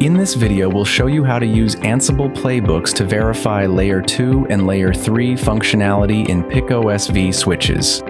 In this video, we'll show you how to use Ansible playbooks to verify Layer 2 and Layer 3 functionality in PicOS-V switches.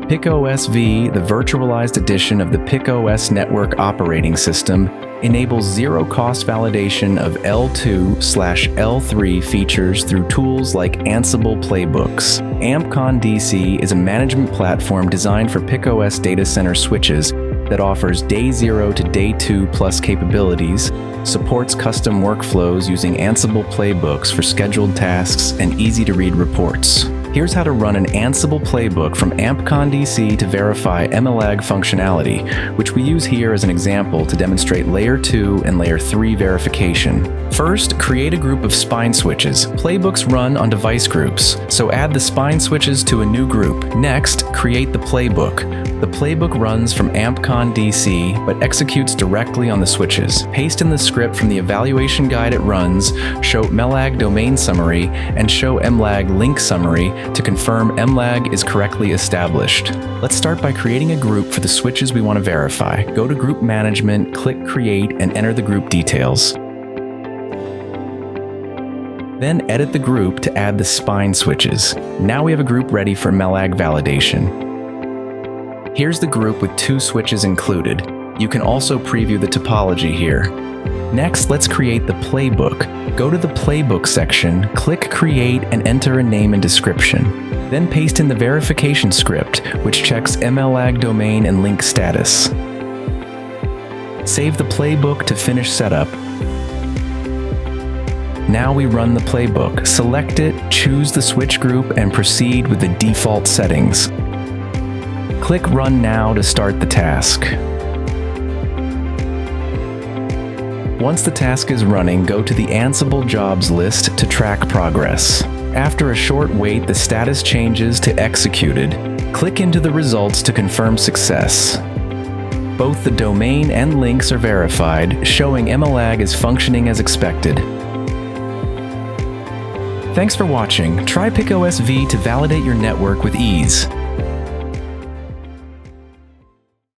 PicOS-V, the virtualized edition of the PicOS Network Operating System, enables zero-cost validation of L2/L3 features through tools like Ansible playbooks. AmpCon-DC is a management platform designed for PicOS data center switches that offers day 0 to day 2 plus capabilities, supports custom workflows using Ansible playbooks for scheduled tasks, and easy-to-read reports. Here's how to run an Ansible playbook from AmpCon-DC to verify MLAG functionality, which we use here as an example to demonstrate Layer 2 and Layer 3 verification. First, create a group of spine switches. Playbooks run on device groups, so add the spine switches to a new group. Next, create the playbook. The playbook runs from AmpCon-DC, but executes directly on the switches. Paste in the script from the evaluation guide it runs, show MLAG domain summary, and show MLAG link summary to confirm MLAG is correctly established. Let's start by creating a group for the switches we want to verify. Go to Group Management, click Create, and enter the group details. Then edit the group to add the spine switches. Now we have a group ready for MLAG validation. Here's the group with 2 switches included. You can also preview the topology here. Next, let's create the playbook. Go to the Playbook section, click Create, and enter a name and description. Then paste in the verification script, which checks MLAG domain and link status. Save the playbook to finish setup. Now we run the playbook. Select it, choose the switch group, and proceed with the default settings. Click Run Now to start the task. Once the task is running, go to the Ansible jobs list to track progress. After a short wait, the status changes to executed. Click into the results to confirm success. Both the domain and links are verified, showing MLAG is functioning as expected. Thanks for watching. Try PicOS-V to validate your network with ease.